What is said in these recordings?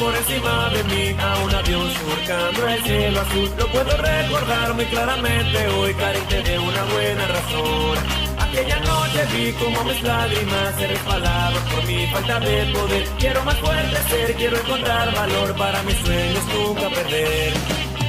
por encima de mí a un avión surcando el cielo azul. Lo puedo recordar muy claramente hoy, carente de una buena razón. Aquella noche vi como mis lágrimas se resbalaban por mi falta de poder. Quiero más fuerte ser, quiero encontrar valor para mis sueños nunca perder.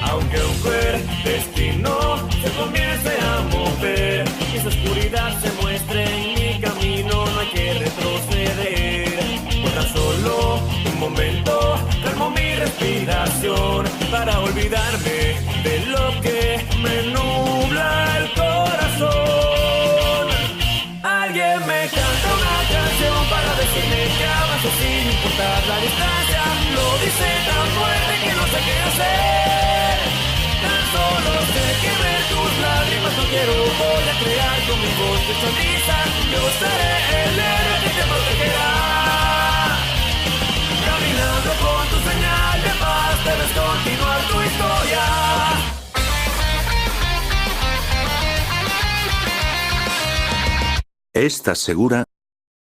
Aunque un cruel destino se comience a mover y su oscuridad se muestre en mi camino, no hay que retroceder. Por tan solo un momento calmo mi respiración para olvidarme de lo que me nubla el corazón. Alguien me canta una canción para decirme que avanzo sin importar la distancia. Lo dice tan fuerte que no sé qué hacer. Tan solo sé que ver tus lágrimas no quiero. Voy a crear con mi voz de sonrisa. Yo seré el héroe que te protegerá. Caminando con tu señal de paz debes continuar tu historia. ¿Estás segura?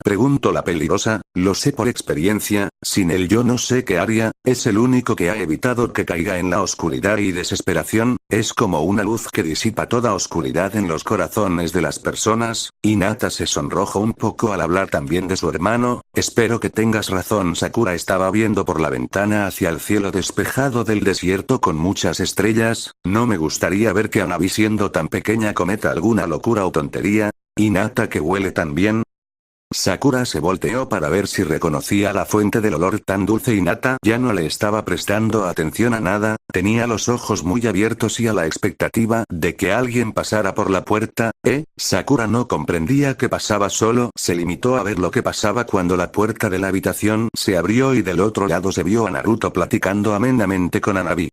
Preguntó la peligrosa. Lo sé por experiencia, sin él yo no sé qué haría, es el único que ha evitado que caiga en la oscuridad y desesperación, es como una luz que disipa toda oscuridad en los corazones de las personas. Hinata se sonrojó un poco al hablar también de su hermano. Espero que tengas razón. Sakura estaba viendo por la ventana hacia el cielo despejado del desierto con muchas estrellas. No me gustaría ver que Hanabi siendo tan pequeña cometa alguna locura o tontería. Hinata que huele tan bien. Sakura se volteó para ver si reconocía la fuente del olor tan dulce. Hinata ya no le estaba prestando atención a nada, tenía los ojos muy abiertos y a la expectativa de que alguien pasara por la puerta. Sakura no comprendía qué pasaba, solo se limitó a ver lo que pasaba cuando la puerta de la habitación se abrió y del otro lado se vio a Naruto platicando amenamente con Hanabi.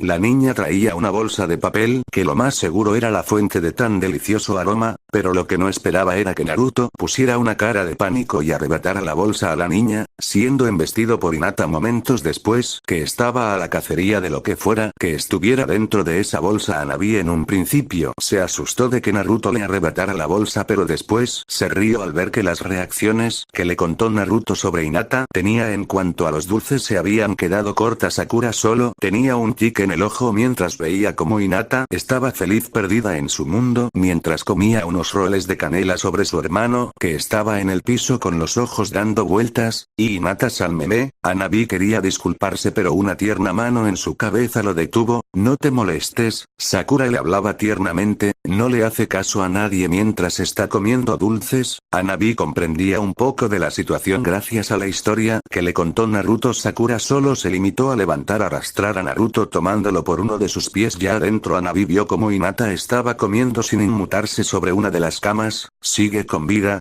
La niña traía una bolsa de papel que lo más seguro era la fuente de tan delicioso aroma, pero lo que no esperaba era que Naruto pusiera una cara de pánico y arrebatara la bolsa a la niña, siendo embestido por Hinata momentos después, que estaba a la cacería de lo que fuera que estuviera dentro de esa bolsa. Hanabi en un principio se asustó de que Naruto le arrebatara la bolsa, pero después se rió al ver que las reacciones que le contó Naruto sobre Hinata tenía en cuanto a los dulces se habían quedado cortas. Sakura solo tenía un tic en el ojo mientras veía como Hinata estaba feliz perdida en su mundo mientras comía unos roles de canela sobre su hermano que estaba en el piso con los ojos dando vueltas, y Hinata salmeme. Hanabi quería disculparse pero una tierna mano en su cabeza lo detuvo. No te molestes, Sakura le hablaba tiernamente, no le hace caso a nadie mientras está comiendo dulces. Hanabi comprendía un poco de la situación gracias a la historia que le contó Naruto. Sakura solo se limitó a arrastrar a Naruto tomando por uno de sus pies. Ya adentro Hanabi vio como Hinata estaba comiendo sin inmutarse sobre una de las camas. ¿Sigue con vida?,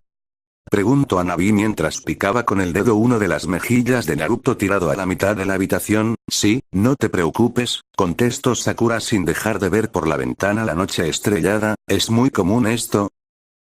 preguntó Hanabi mientras picaba con el dedo uno de las mejillas de Naruto tirado a la mitad de la habitación. Sí, no te preocupes, contestó Sakura sin dejar de ver por la ventana la noche estrellada. ¿Es muy común esto?,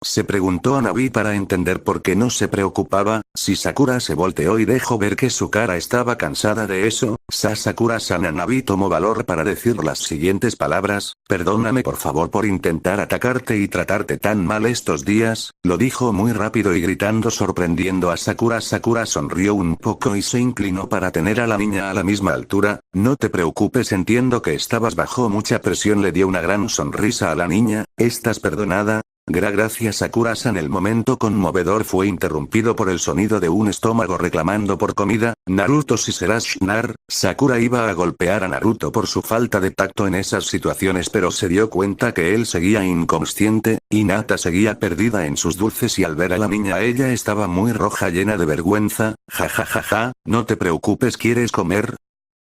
se preguntó Hanabi para entender por qué no se preocupaba. Si Sakura se volteó y dejó ver que su cara estaba cansada de eso. Sakura-san. Hanabi tomó valor para decir las siguientes palabras: perdóname por favor por intentar atacarte y tratarte tan mal estos días, lo dijo muy rápido y gritando sorprendiendo a Sakura. Sakura sonrió un poco y se inclinó para tener a la niña a la misma altura. No te preocupes, entiendo que estabas bajo mucha presión. Le dio una gran sonrisa a la niña. ¿Estás perdonada? Gracias Sakura-san. El momento conmovedor fue interrumpido por el sonido de un estómago reclamando por comida. Naruto, si serás Shinar. Sakura iba a golpear a Naruto por su falta de tacto en esas situaciones, pero se dio cuenta que él seguía inconsciente. Hinata seguía perdida en sus dulces y al ver a la niña ella estaba muy roja, llena de vergüenza. Ja, no te preocupes, ¿quieres comer?,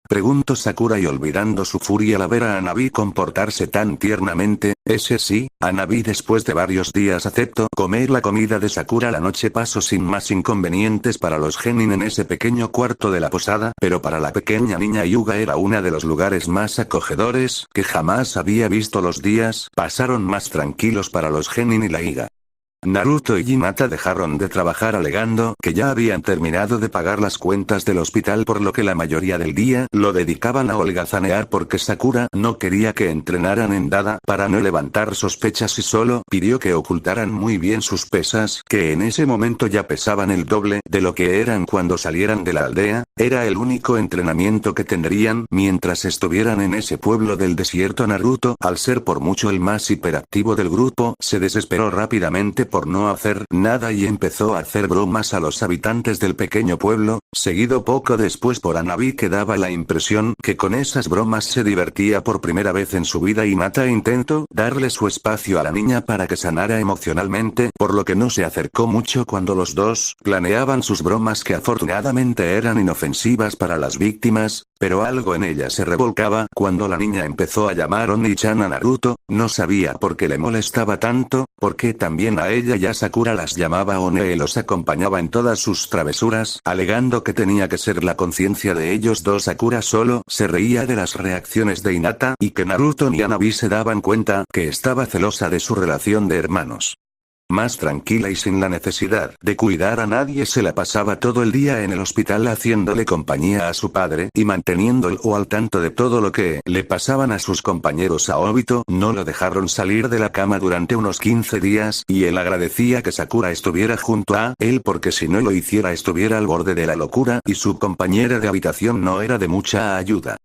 preguntó Sakura y olvidando su furia al ver a Hanabi comportarse tan tiernamente. Ese sí, Hanabi después de varios días aceptó comer la comida de Sakura. La noche pasó sin más inconvenientes para los genin en ese pequeño cuarto de la posada, pero para la pequeña niña Hyuga era uno de los lugares más acogedores que jamás había visto. Los días pasaron más tranquilos para los genin y la Hyuga. Naruto y Hinata dejaron de trabajar alegando que ya habían terminado de pagar las cuentas del hospital, por lo que la mayoría del día lo dedicaban a holgazanear porque Sakura no quería que entrenaran en Dada para no levantar sospechas y solo pidió que ocultaran muy bien sus pesas, que en ese momento ya pesaban el doble de lo que eran cuando salieran de la aldea. Era el único entrenamiento que tendrían mientras estuvieran en ese pueblo del desierto. Naruto, al ser por mucho el más hiperactivo del grupo, se desesperó rápidamente por no hacer nada y empezó a hacer bromas a los habitantes del pequeño pueblo, seguido poco después por Hanabi, que daba la impresión que con esas bromas se divertía por primera vez en su vida. Hinata intentó darle su espacio a la niña para que sanara emocionalmente, por lo que no se acercó mucho cuando los dos planeaban sus bromas, que afortunadamente eran inofensivas para las víctimas, pero algo en ella se revolcaba cuando la niña empezó a llamar Oni-chan a Naruto. No sabía por qué le molestaba tanto, porque también a ella y a Sakura las llamaba One y los acompañaba en todas sus travesuras, alegando que tenía que ser la conciencia de ellos dos. Sakura solo se reía de las reacciones de Hinata y que Naruto ni Hanabi se daban cuenta que estaba celosa de su relación de hermanos. Más tranquila y sin la necesidad de cuidar a nadie, se la pasaba todo el día en el hospital haciéndole compañía a su padre y manteniéndolo al tanto de todo lo que le pasaban a sus compañeros. A Obito no lo dejaron salir de la cama durante unos 15 días y él agradecía que Sakura estuviera junto a él, porque si no lo hiciera estuviera al borde de la locura y su compañera de habitación no era de mucha ayuda.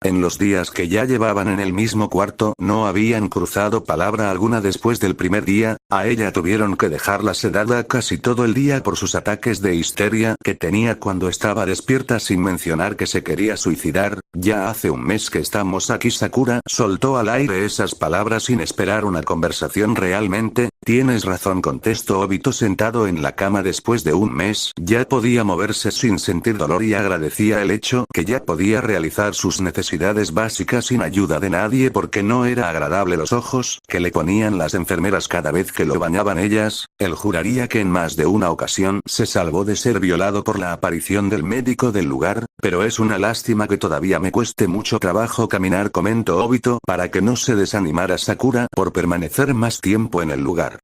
En los días que ya llevaban en el mismo cuarto no habían cruzado palabra alguna. Después del primer día, a ella tuvieron que dejarla sedada casi todo el día por sus ataques de histeria que tenía cuando estaba despierta, sin mencionar que se quería suicidar. Ya hace un mes que estamos aquí. Sakura soltó al aire esas palabras sin esperar una conversación. Realmente, tienes razón, contestó Obito sentado en la cama. Después de un mes, ya podía moverse sin sentir dolor y agradecía el hecho que ya podía realizar sus necesidades básicas sin ayuda de nadie, porque no era agradable los ojos que le ponían las enfermeras cada vez que lo bañaban ellas. Él juraría que en más de una ocasión se salvó de ser violado por la aparición del médico del lugar, pero es una lástima que todavía me cueste mucho trabajo caminar, comentó Obito para que no se desanimara Sakura por permanecer más tiempo en el lugar.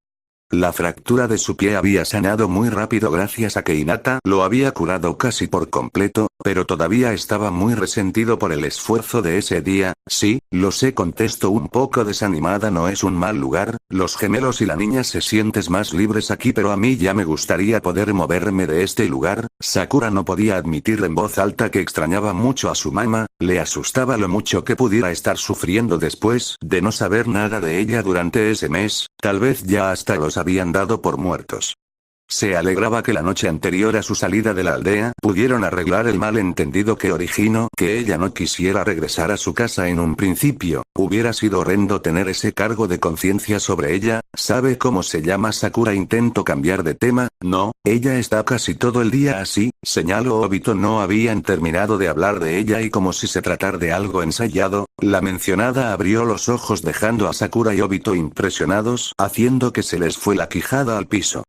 La fractura de su pie había sanado muy rápido gracias a que Hinata lo había curado casi por completo, pero todavía estaba muy resentido por el esfuerzo de ese día. Sí, lo sé, contestó un poco desanimada. No es un mal lugar, los gemelos y la niña se sientes más libres aquí, pero a mí ya me gustaría poder moverme de este lugar. Sakura no podía admitir en voz alta que extrañaba mucho a su mamá, le asustaba lo mucho que pudiera estar sufriendo después de no saber nada de ella durante ese mes, tal vez ya hasta los habían dado por muertos. Se alegraba que la noche anterior a su salida de la aldea pudieron arreglar el malentendido que originó que ella no quisiera regresar a su casa en un principio. Hubiera sido horrendo tener ese cargo de conciencia sobre ella. ¿Sabe cómo se llama Sakura? Intentó cambiar de tema. No, ella está casi todo el día así, señaló Obito. No habían terminado de hablar de ella y como si se tratara de algo ensayado, la mencionada abrió los ojos dejando a Sakura y Obito impresionados, haciendo que se les fue la quijada al piso.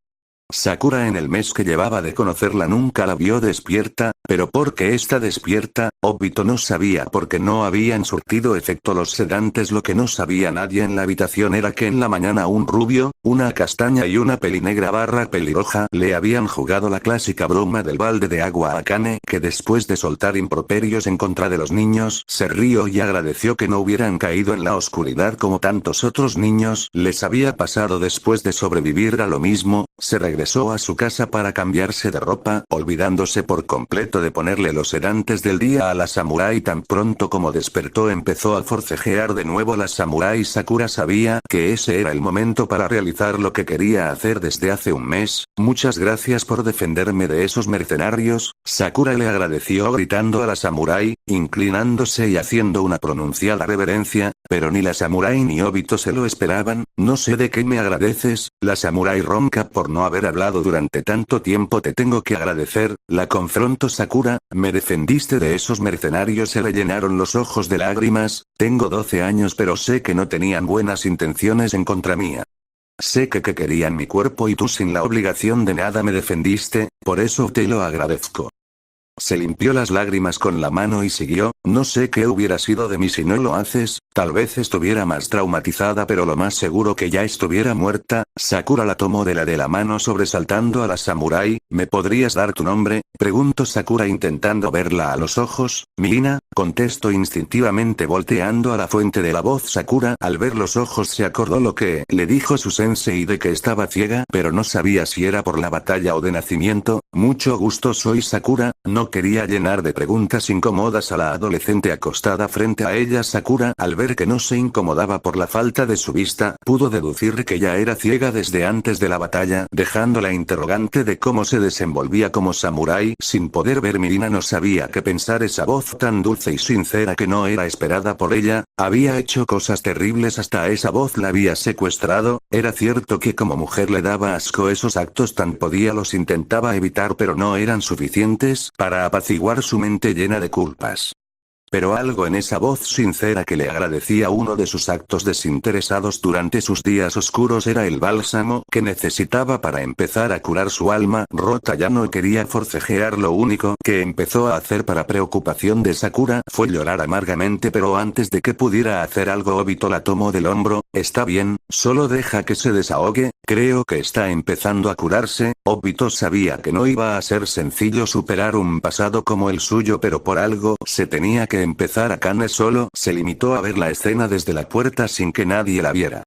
Sakura en el mes que llevaba de conocerla nunca la vio despierta, pero ¿por qué está despierta? Obito no sabía porque no habían surtido efecto los sedantes. Lo que no sabía nadie en la habitación era que en la mañana un rubio, una castaña y una pelinegra barra pelirroja le habían jugado la clásica broma del balde de agua a Akane, que después de soltar improperios en contra de los niños, se rió y agradeció que no hubieran caído en la oscuridad como tantos otros niños les había pasado. Después de sobrevivir a lo mismo, se regresó a su casa para cambiarse de ropa, olvidándose por completo de ponerle los sedantes del día a la samurái. Tan pronto como despertó empezó a forcejear de nuevo la samurái. Sakura sabía que ese era el momento para realizar lo que quería hacer desde hace un mes. Muchas gracias por defenderme de esos mercenarios. Sakura le agradeció gritando a la samurái, inclinándose y haciendo una pronunciada reverencia, pero ni la samurái ni Obito se lo esperaban. No sé de qué me agradeces. La samurái ronca por no haber hablado durante tanto tiempo. Te tengo que agradecer, la confrontó Sakura, me defendiste de esos mercenarios. Se le llenaron los ojos de lágrimas. Tengo 12 años pero sé que no tenían buenas intenciones en contra mía. Sé que querían mi cuerpo y tú sin la obligación de nada me defendiste, por eso te lo agradezco. Se limpió las lágrimas con la mano y siguió, no sé qué hubiera sido de mí si no lo haces, tal vez estuviera más traumatizada pero lo más seguro que ya estuviera muerta. Sakura la tomó de la mano sobresaltando a la samurái. ¿Me podrías dar tu nombre? Preguntó Sakura intentando verla a los ojos. Miina, contestó instintivamente volteando a la fuente de la voz. Sakura al ver los ojos se acordó lo que le dijo su sensei de que estaba ciega, pero no sabía si era por la batalla o de nacimiento. Mucho gusto, soy Sakura. No quería llenar de preguntas incómodas a la adolescente acostada frente a ella. Sakura, al ver que no se incomodaba por la falta de su vista, pudo deducir que ya era ciega desde antes de la batalla, dejando la interrogante de cómo se desenvolvía como samurái. Sin poder ver, Miina no sabía qué pensar. Esa voz tan dulce y sincera que no era esperada por ella, había hecho cosas terribles, hasta esa voz la había secuestrado. Era cierto que como mujer le daba asco esos actos, tan podía los intentaba evitar, pero no eran suficientes para apaciguar su mente llena de culpas. Pero algo en esa voz sincera que le agradecía uno de sus actos desinteresados durante sus días oscuros era el bálsamo que necesitaba para empezar a curar su alma rota. Ya no quería forcejear, lo único que empezó a hacer para preocupación de Sakura fue llorar amargamente, pero antes de que pudiera hacer algo Obito la tomó del hombro. Está bien, solo deja que se desahogue, creo que está empezando a curarse. Obito sabía que no iba a ser sencillo superar un pasado como el suyo, pero por algo se tenía que empezar. Akane solo se limitó a ver la escena desde la puerta sin que nadie la viera.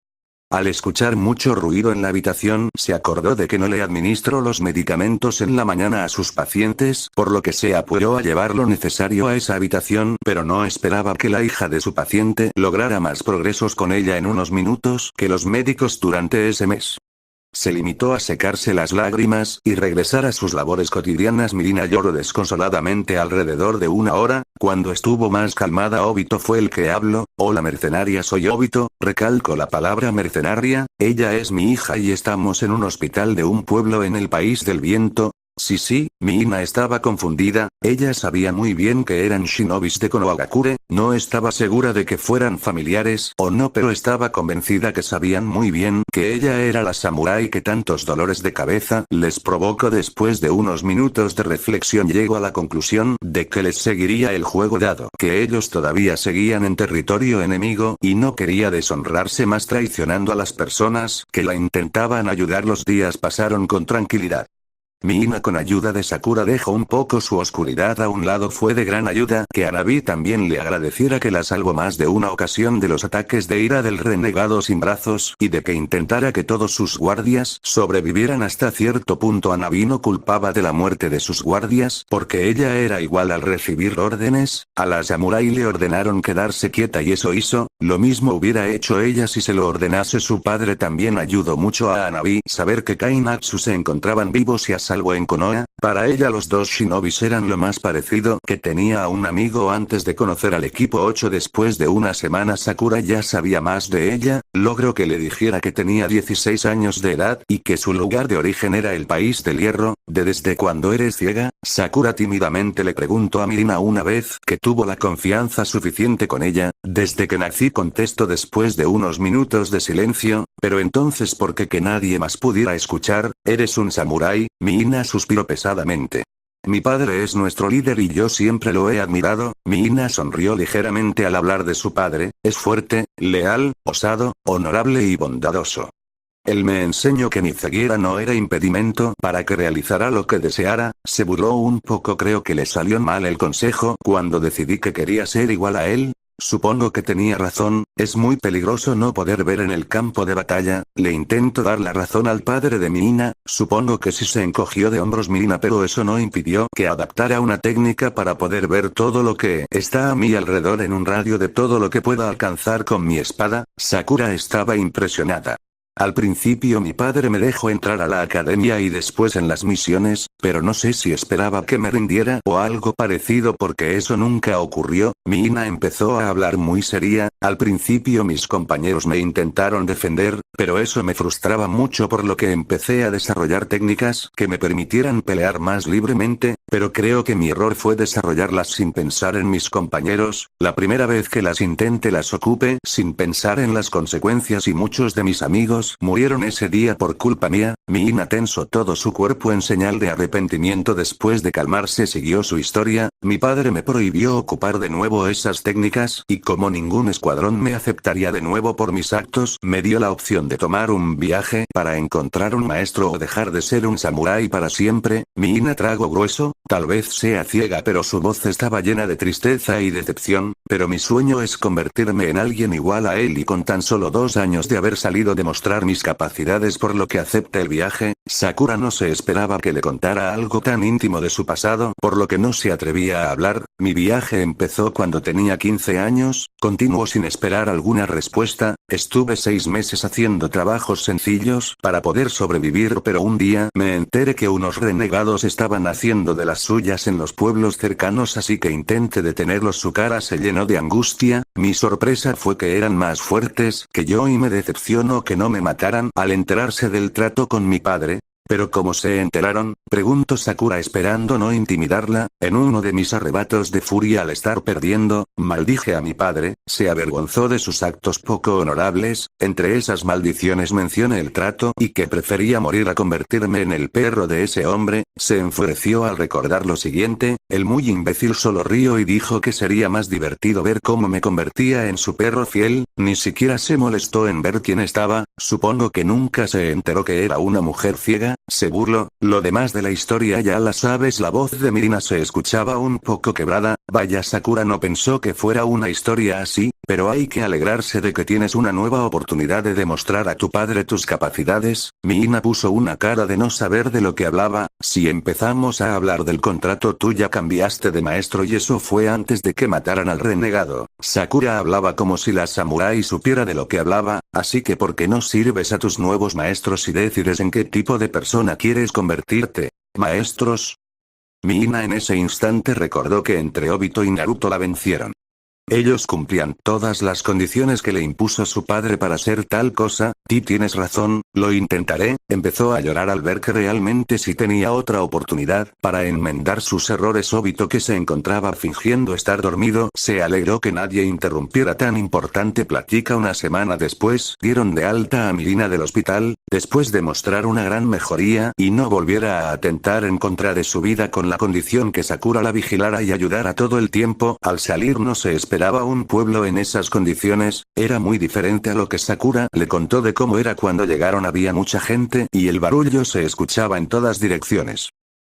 Al escuchar mucho ruido en la habitación, se acordó de que no le administró los medicamentos en la mañana a sus pacientes, por lo que se apuró a llevar lo necesario a esa habitación, pero no esperaba que la hija de su paciente lograra más progresos con ella en unos minutos que los médicos durante ese mes. Se limitó a secarse las lágrimas y regresar a sus labores cotidianas. Miina lloró desconsoladamente alrededor de una hora. Cuando estuvo más calmada, Obito fue el que habló. Hola mercenaria, soy Obito. Recalco la palabra mercenaria. Ella es mi hija y estamos en un hospital de un pueblo en el país del viento. Sí, Miina estaba confundida. Ella sabía muy bien que eran shinobis de Konohagakure, no estaba segura de que fueran familiares o no, pero estaba convencida que sabían muy bien que ella era la samurái que tantos dolores de cabeza les provocó. Después de unos minutos de reflexión llegó a la conclusión de que les seguiría el juego, dado que ellos todavía seguían en territorio enemigo y no quería deshonrarse más traicionando a las personas que la intentaban ayudar. Los días pasaron con tranquilidad. Miina, con ayuda de Sakura, dejó un poco su oscuridad a un lado. Fue de gran ayuda que Hanabi también le agradeciera que la salvó más de una ocasión de los ataques de ira del renegado sin brazos y de que intentara que todos sus guardias sobrevivieran hasta cierto punto. Hanabi no culpaba de la muerte de sus guardias porque ella era igual al recibir órdenes. A la samurái le ordenaron quedarse quieta y eso hizo. Lo mismo hubiera hecho ella si se lo ordenase su padre. También ayudó mucho a Hanabi saber que Kainatsu se encontraban vivos y a salvo en Konoha. Para ella los dos shinobis eran lo más parecido que tenía a un amigo antes de conocer al equipo 8. Después de una semana Sakura ya sabía más de ella, logró que le dijera que tenía 16 años de edad y que su lugar de origen era el país del hierro. ¿Desde cuándo eres ciega? Sakura tímidamente le preguntó a Miina una vez que tuvo la confianza suficiente con ella. Desde que nací, contestó después de unos minutos de silencio. Pero entonces, ¿por qué que nadie más pudiera escuchar? ¿Eres un samurái? Miina suspiró pesadamente. Mi padre es nuestro líder y yo siempre lo he admirado. Miina sonrió ligeramente al hablar de su padre. Es fuerte, leal, osado, honorable y bondadoso. Él me enseñó que mi ceguera no era impedimento para que realizara lo que deseara. Se burló un poco. Creo que le salió mal el consejo cuando decidí que quería ser igual a él. Supongo que tenía razón, es muy peligroso no poder ver en el campo de batalla. Le intento dar la razón al padre de Miina. Supongo que sí, se encogió de hombros Miina, pero eso no impidió que adaptara una técnica para poder ver todo lo que está a mi alrededor en un radio de todo lo que pueda alcanzar con mi espada. Sakura estaba impresionada. Al principio mi padre me dejó entrar a la academia y después en las misiones, pero no sé si esperaba que me rindiera o algo parecido porque eso nunca ocurrió. Miina empezó a hablar muy seria. Al principio mis compañeros me intentaron defender, pero eso me frustraba mucho, por lo que empecé a desarrollar técnicas que me permitieran pelear más libremente. Pero creo que mi error fue desarrollarlas sin pensar en mis compañeros, la primera vez que las intenté las ocupé sin pensar en las consecuencias y muchos de mis amigos murieron ese día por culpa mía. Miina tensó todo su cuerpo en señal de arrepentimiento. Después de calmarse siguió su historia: mi padre me prohibió ocupar de nuevo esas técnicas y como ningún escuadrón me aceptaría de nuevo por mis actos, me dio la opción de tomar un viaje para encontrar un maestro o dejar de ser un samurái para siempre. Miina tragó grueso. Tal vez sea ciega, pero su voz estaba llena de tristeza y decepción. Pero mi sueño es convertirme en alguien igual a él y con tan solo 2 años de haber salido demostrar mis capacidades por lo que acepta el viaje. Sakura no se esperaba que le contara algo tan íntimo de su pasado, por lo que no se atrevía a hablar. Mi viaje empezó cuando tenía 15 años, continuó sin esperar alguna respuesta. Estuve 6 meses haciendo trabajos sencillos para poder sobrevivir, pero un día me enteré que unos renegados estaban haciendo de las suyas en los pueblos cercanos, así que intenté detenerlos. Su cara se llenó de angustia. Mi sorpresa fue que eran más fuertes que yo y me decepcionó que no me mataran al enterarse del trato con mi padre. ¿Pero cómo se enteraron?, preguntó Sakura esperando no intimidarla. En uno de mis arrebatos de furia al estar perdiendo, maldije a mi padre. Se avergonzó de sus actos poco honorables. Entre esas maldiciones mencioné el trato y que prefería morir a convertirme en el perro de ese hombre. Se enfureció al recordar lo siguiente. El muy imbécil solo rió y dijo que sería más divertido ver cómo me convertía en su perro fiel. Ni siquiera se molestó en ver quién estaba. Supongo que nunca se enteró que era una mujer ciega. Se burló. Lo demás de la historia ya la sabes. La voz de Miina se escuchaba un poco quebrada. Vaya, Sakura no pensó que fuera una historia así, pero hay que alegrarse de que tienes una nueva oportunidad de demostrar a tu padre tus capacidades. Miina puso una cara de no saber de lo que hablaba. Si empezamos a hablar del contrato, tú ya cambiaste de maestro y eso fue antes de que mataran al renegado. Sakura hablaba como si la samurái supiera de lo que hablaba, así que ¿por qué no sirves a tus nuevos maestros y decides en qué tipo de persona quieres convertirte? ¿Maestros? Miina en ese instante recordó que entre Obito y Naruto la vencieron. Ellos cumplían todas las condiciones que le impuso su padre para ser tal cosa. Tienes razón, lo intentaré. Empezó a llorar al ver que realmente sí tenía otra oportunidad para enmendar sus errores. Obito, que se encontraba fingiendo estar dormido, se alegró que nadie interrumpiera tan importante plática. Una semana después, dieron de alta a Miina del hospital, después de mostrar una gran mejoría y no volviera a atentar en contra de su vida, con la condición que Sakura la vigilara y ayudara todo el tiempo. Al salir no se esperaba un pueblo en esas condiciones. Era muy diferente a lo que Sakura le contó de cómo era cuando llegaron. Había mucha gente y el barullo se escuchaba en todas direcciones.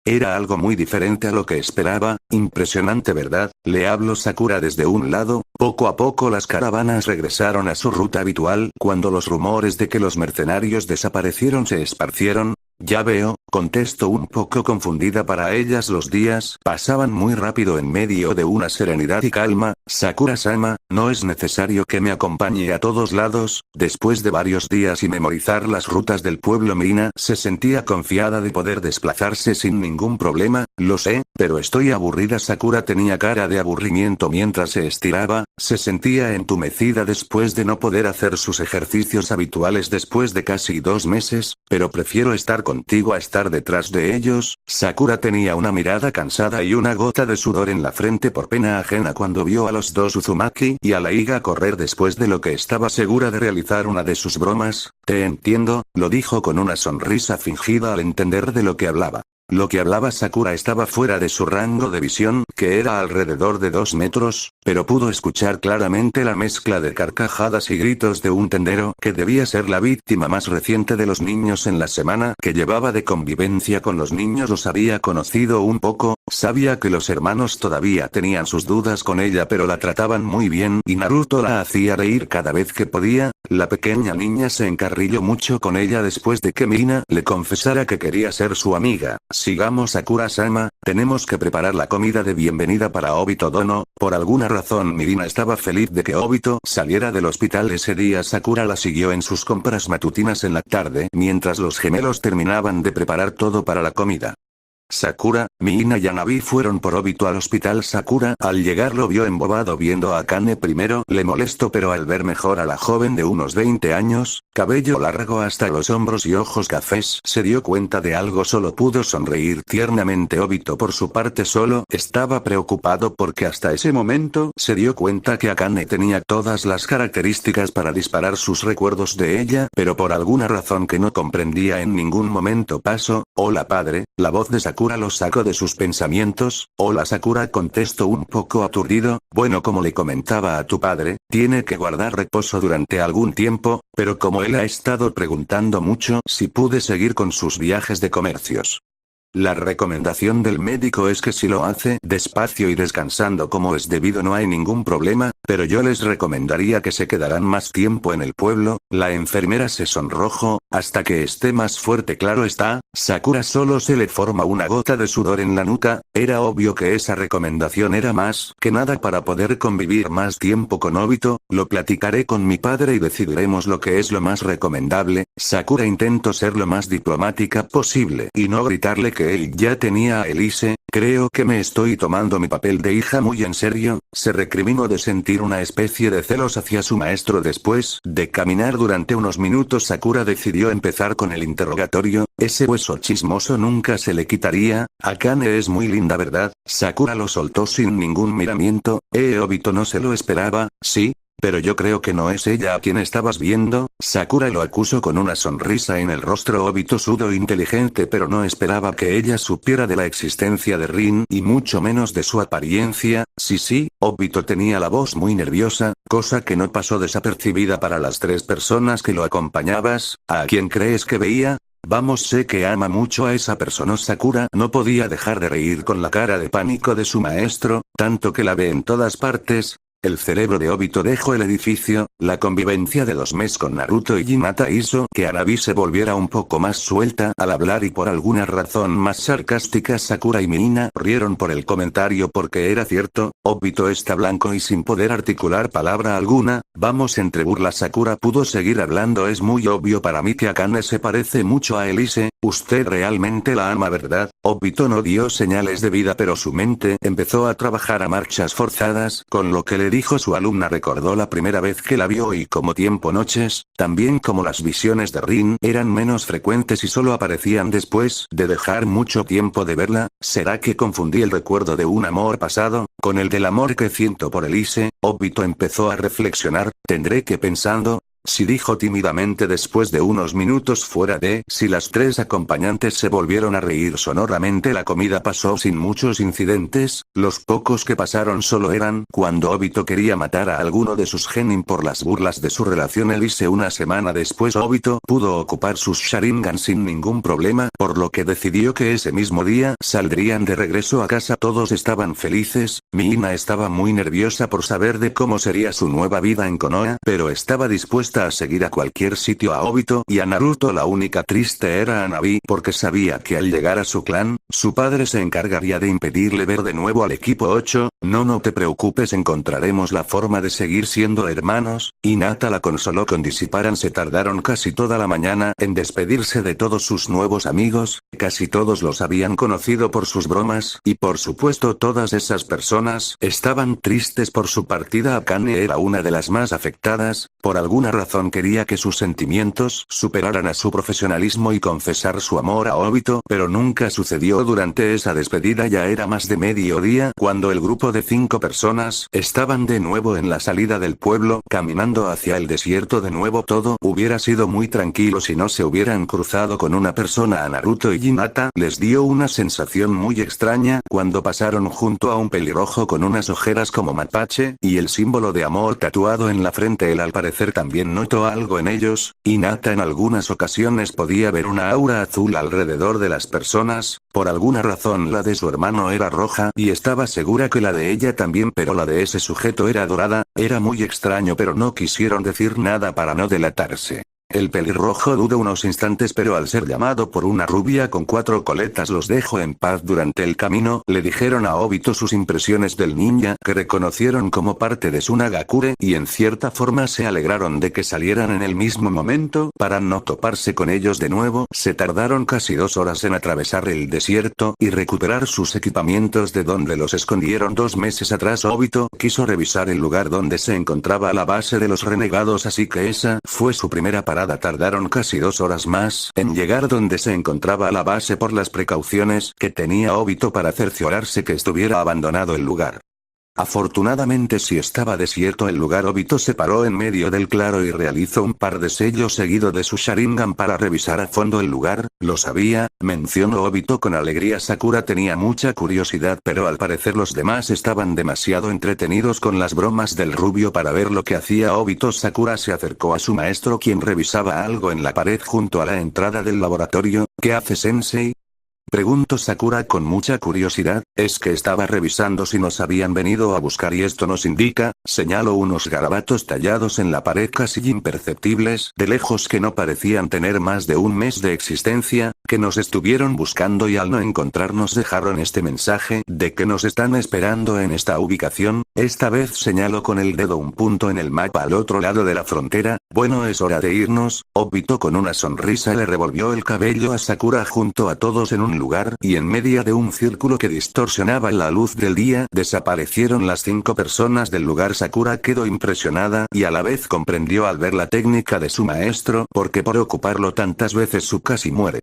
Era algo muy diferente a lo que esperaba. Impresionante, ¿verdad? Le habló Sakura desde un lado. Poco a poco las caravanas regresaron a su ruta habitual. Cuando los rumores de que los mercenarios desaparecieron se esparcieron, ya veo, contestó un poco confundida. Para ellas los días pasaban muy rápido en medio de una serenidad y calma. Sakura-sama, no es necesario que me acompañe a todos lados. Después de varios días y memorizar las rutas del pueblo, Miina se sentía confiada de poder desplazarse sin ningún problema. Lo sé, pero estoy aburrida. Sakura tenía cara de aburrimiento mientras se estiraba. Se sentía entumecida después de no poder hacer sus ejercicios habituales después de casi 2 meses, pero prefiero estar contigo a estar detrás de ellos. Sakura tenía una mirada cansada y una gota de sudor en la frente por pena ajena cuando vio a los dos Uzumaki y a la Iga correr después de lo que estaba segura de realizar una de sus bromas. Te entiendo, lo dijo con una sonrisa fingida al entender de lo que hablaba. Lo que hablaba Sakura estaba fuera de su rango de visión, que era alrededor de 2 metros, pero pudo escuchar claramente la mezcla de carcajadas y gritos de un tendero que debía ser la víctima más reciente de los niños en la semana que llevaba de convivencia con los niños. Los había conocido un poco, sabía que los hermanos todavía tenían sus dudas con ella, pero la trataban muy bien y Naruto la hacía reír cada vez que podía. La pequeña niña se encarrilló mucho con ella después de que Miina le confesara que quería ser su amiga. Sigamos, Sakura-sama, tenemos que preparar la comida de bienvenida para Obito Dono. Por alguna razón Miina estaba feliz de que Obito saliera del hospital ese día. Sakura la siguió en sus compras matutinas en la tarde, mientras los gemelos terminaban de preparar todo para la comida. Sakura, Miina y Hanabi fueron por Obito al hospital. Sakura al llegar lo vio embobado viendo a Akane. Primero le molestó, pero al ver mejor a la joven de unos 20 años, cabello largo hasta los hombros y ojos cafés, se dio cuenta de algo. Solo pudo sonreír tiernamente. Obito por su parte solo estaba preocupado porque hasta ese momento se dio cuenta que Akane tenía todas las características para disparar sus recuerdos de ella, pero por alguna razón que no comprendía en ningún momento pasó. Hola padre, la voz de Sakura lo sacó de sus pensamientos. Hola Sakura, contestó un poco aturdido. Bueno, como le comentaba a tu padre, tiene que guardar reposo durante algún tiempo, pero como él ha estado preguntando mucho si pude seguir con sus viajes de comercios. La recomendación del médico es que si lo hace despacio y descansando como es debido no hay ningún problema, pero yo les recomendaría que se quedaran más tiempo en el pueblo. La enfermera se sonrojó, hasta que esté más fuerte. Claro está, Sakura solo se le forma una gota de sudor en la nuca. Era obvio que esa recomendación era más que nada para poder convivir más tiempo con Obito. Lo platicaré con mi padre y decidiremos lo que es lo más recomendable. Sakura intentó ser lo más diplomática posible y no gritarle que él ya tenía a Elise. Creo que me estoy tomando mi papel de hija muy en serio, se recriminó de sentir una especie de celos hacia su maestro. Después de caminar durante unos minutos, Sakura decidió empezar con el interrogatorio. Ese hueso chismoso nunca se le quitaría. Akane es muy linda, ¿verdad? Sakura lo soltó sin ningún miramiento. Obito no se lo esperaba. Sí, pero yo creo que no es ella a quien estabas viendo. Sakura lo acusó con una sonrisa en el rostro. Obito sudo inteligente, pero no esperaba que ella supiera de la existencia de Rin y mucho menos de su apariencia. Sí, Obito tenía la voz muy nerviosa, cosa que no pasó desapercibida para las tres personas que lo acompañabas. ¿A quién crees que veía? Vamos, sé que ama mucho a esa persona. Sakura no podía dejar de reír con la cara de pánico de su maestro, tanto que la ve en todas partes. El cerebro de Obito dejó el edificio. La convivencia de 2 meses con Naruto y Hinata hizo que Hanabi se volviera un poco más suelta al hablar y por alguna razón más sarcástica. Sakura y Miina rieron por el comentario porque era cierto. Obito está blanco y sin poder articular palabra alguna. Vamos, entre burlas Sakura pudo seguir hablando. Es muy obvio para mí que Akane se parece mucho a Elise. Usted realmente la ama, ¿verdad? Obito no dio señales de vida, pero su mente empezó a trabajar a marchas forzadas, con lo que le dijo su alumna. Recordó la primera vez que la vio y como tiempo noches, también como las visiones de Rin eran menos frecuentes y solo aparecían después de dejar mucho tiempo de verla. ¿Será que confundí el recuerdo de un amor pasado con el del amor que siento por Elise? Obito empezó a reflexionar. Tendré que pensando. Sí, dijo tímidamente después de unos minutos fuera de sí. Las tres acompañantes se volvieron a reír sonoramente. La comida pasó sin muchos incidentes. Los pocos que pasaron solo eran cuando Obito quería matar a alguno de sus genin por las burlas de su relación Elise. Una semana después Obito pudo ocupar sus Sharingan sin ningún problema, por lo que decidió que ese mismo día saldrían de regreso a casa. Todos estaban felices. Miina estaba muy nerviosa por saber de cómo sería su nueva vida en Konoha, pero estaba dispuesta a seguir a cualquier sitio. A Obito y a Naruto la única triste era Hanabi, porque sabía que al llegar a su clan, su padre se encargaría de impedirle ver de nuevo al equipo 8. No te preocupes, encontraremos la forma de seguir siendo hermanos. Hinata la consoló con disiparan. Se tardaron casi toda la mañana en despedirse de todos sus nuevos amigos. Casi todos los habían conocido por sus bromas, y por supuesto todas esas personas estaban tristes por su partida. Akane era una de las más afectadas. Por alguna razón quería que sus sentimientos superaran a su profesionalismo y confesar su amor a Obito, pero nunca sucedió. Durante esa despedida ya era más de mediodía cuando el grupo de 5 personas estaban de nuevo en la salida del pueblo, caminando hacia el desierto de nuevo. Todo hubiera sido muy tranquilo si no se hubieran cruzado con una persona. A Naruto y Hinata les dio una sensación muy extraña cuando pasaron junto a un pelirrojo con unas ojeras como mapache y el símbolo de amor tatuado en la frente. Él al parecer también notó algo en ellos. Hinata en algunas ocasiones podía ver una aura azul alrededor de las personas. Por alguna razón la de su hermano era roja y estaba segura que la de ella también, pero la de ese sujeto era dorada. Era muy extraño, pero no quisieron decir nada para no delatarse. El pelirrojo dudó unos instantes, pero al ser llamado por una rubia con 4 coletas los dejó en paz. Durante el camino, le dijeron a Obito sus impresiones del ninja, que reconocieron como parte de su Nagakure, y en cierta forma se alegraron de que salieran en el mismo momento, para no toparse con ellos de nuevo. Se tardaron casi 2 horas en atravesar el desierto, y recuperar sus equipamientos de donde los escondieron 2 meses atrás. Obito quiso revisar el lugar donde se encontraba la base de los renegados, así que esa fue su primera parada. Tardaron casi 2 horas más en llegar donde se encontraba la base por las precauciones que tenía Obito para cerciorarse que estuviera abandonado el lugar. Afortunadamente, si estaba desierto el lugar, Obito se paró en medio del claro y realizó un par de sellos seguido de su Sharingan para revisar a fondo el lugar. Lo sabía, mencionó Obito con alegría. Sakura tenía mucha curiosidad, pero al parecer los demás estaban demasiado entretenidos con las bromas del rubio para ver lo que hacía Obito. Sakura se acercó a su maestro, quien revisaba algo en la pared junto a la entrada del laboratorio. ¿Qué hace, sensei?, preguntó Sakura con mucha curiosidad. Es que estaba revisando si nos habían venido a buscar y esto nos indica, señaló unos garabatos tallados en la pared casi imperceptibles de lejos que no parecían tener más de un mes de existencia, que nos estuvieron buscando y al no encontrarnos dejaron este mensaje de que nos están esperando en esta ubicación. Esta vez señaló con el dedo un punto en el mapa al otro lado de la frontera. Bueno, es hora de irnos. Obito con una sonrisa le revolvió el cabello a Sakura junto a todos en un lugar, y en medio de un círculo que distorsionaba la luz del día, desaparecieron las 5 personas del lugar. Sakura quedó impresionada, y a la vez comprendió al ver la técnica de su maestro, porque por ocuparlo tantas veces su casi muere.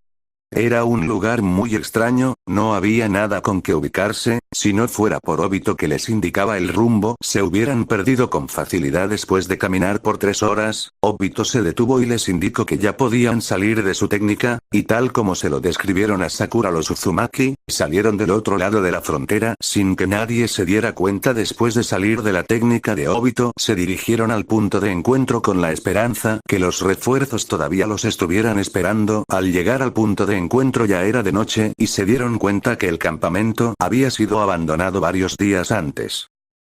Era un lugar muy extraño, no había nada con que ubicarse. Si no fuera por Obito que les indicaba el rumbo, se hubieran perdido con facilidad. Después de caminar por 3 horas, Obito se detuvo y les indicó que ya podían salir de su técnica, y tal como se lo describieron a Sakura los Uzumaki, salieron del otro lado de la frontera sin que nadie se diera cuenta. Después de salir de la técnica de Obito, se dirigieron al punto de encuentro con la esperanza que los refuerzos todavía los estuvieran esperando. Al llegar al punto de encuentro ya era de noche, y se dieron cuenta que el campamento había sido abandonado varios días antes.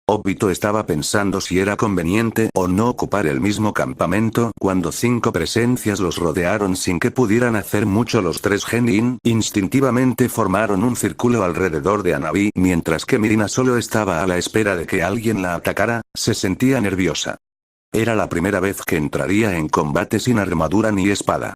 Obito estaba pensando si era conveniente o no ocupar el mismo campamento, cuando 5 presencias los rodearon sin que pudieran hacer mucho. Los 3 genin instintivamente formaron un círculo alrededor de Hanabi, mientras que Mirina solo estaba a la espera de que alguien la atacara. Se sentía nerviosa. Era la primera vez que entraría en combate sin armadura ni espada.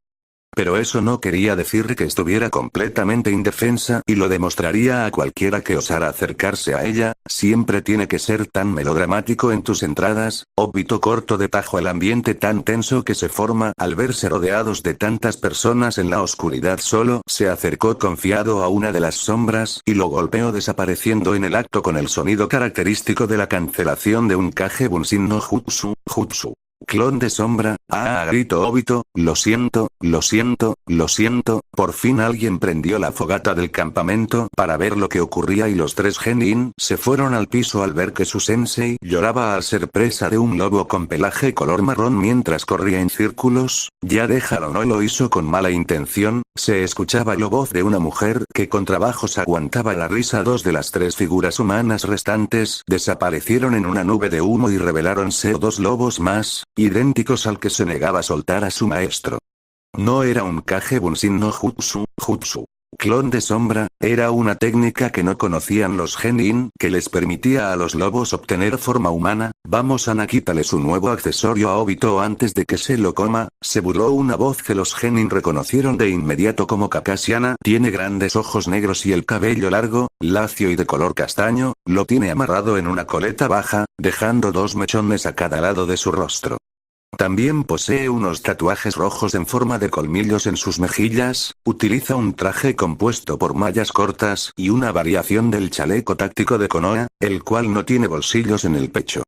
Pero eso no quería decir que estuviera completamente indefensa, y lo demostraría a cualquiera que osara acercarse a ella. Siempre tiene que ser tan melodramático en tus entradas. Obito cortó de tajo el ambiente tan tenso que se forma al verse rodeados de tantas personas en la oscuridad. Solo se acercó confiado a una de las sombras, y lo golpeó desapareciendo en el acto con el sonido característico de la cancelación de un Kage Bunshin no Jutsu. Clon de sombra, gritó Obito, lo siento, lo siento, lo siento. Por fin alguien prendió la fogata del campamento para ver lo que ocurría, y los 3 genin se fueron al piso al ver que su sensei lloraba al ser presa de un lobo con pelaje color marrón mientras corría en círculos. Ya déjalo, no lo hizo con mala intención. Se escuchaba la voz de una mujer que con trabajos aguantaba la risa. 2 de las 3 figuras humanas restantes desaparecieron en una nube de humo y revelaron ser 2 lobos más, idénticos al que se negaba a soltar a su maestro. No era un Kage Bunshin no Jutsu, clon de sombra, era una técnica que no conocían los genin, que les permitía a los lobos obtener forma humana. Vamos, Ana, quítale su nuevo accesorio a Obito antes de que se lo coma, se burló una voz que los genin reconocieron de inmediato como Kakashi. Ana tiene grandes ojos negros y el cabello largo, lacio y de color castaño, lo tiene amarrado en una coleta baja, dejando 2 mechones a cada lado de su rostro. También posee unos tatuajes rojos en forma de colmillos en sus mejillas, utiliza un traje compuesto por mallas cortas y una variación del chaleco táctico de Konoha, el cual no tiene bolsillos en el pecho.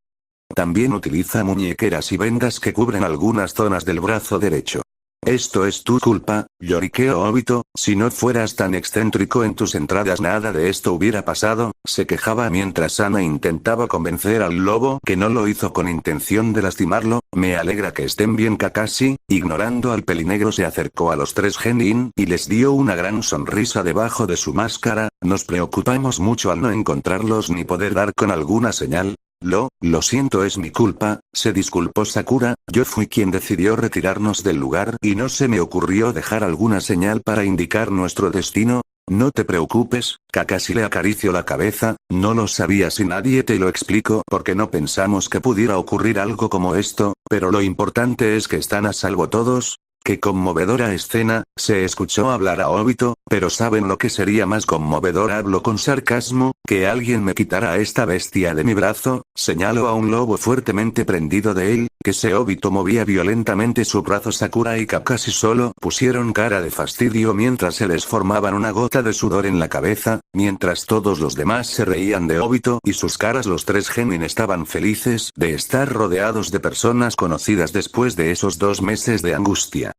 También utiliza muñequeras y vendas que cubren algunas zonas del brazo derecho. Esto es tu culpa, lloriqueó Obito, si no fueras tan excéntrico en tus entradas nada de esto hubiera pasado, se quejaba mientras Ana intentaba convencer al lobo que no lo hizo con intención de lastimarlo. Me alegra que estén bien, Kakashi. Ignorando al pelinegro se acercó a los 3 genin y les dio una gran sonrisa debajo de su máscara. Nos preocupamos mucho al no encontrarlos ni poder dar con alguna señal. Lo siento, es mi culpa, se disculpó Sakura, yo fui quien decidió retirarnos del lugar y no se me ocurrió dejar alguna señal para indicar nuestro destino. No te preocupes, Kakashi le acarició la cabeza, no lo sabía si nadie te lo explicó porque no pensamos que pudiera ocurrir algo como esto, pero lo importante es que están a salvo todos. Qué conmovedora escena, se escuchó hablar a Obito, pero ¿saben lo que sería más conmovedor? Hablo con sarcasmo, que alguien me quitara a esta bestia de mi brazo, señaló a un lobo fuertemente prendido de él, que se Obito movía violentamente su brazo. Sakura y Kakashi solo pusieron cara de fastidio mientras se les formaban una gota de sudor en la cabeza, mientras todos los demás se reían de Obito y sus caras. Los tres genin estaban felices de estar rodeados de personas conocidas después de esos 2 meses de angustia.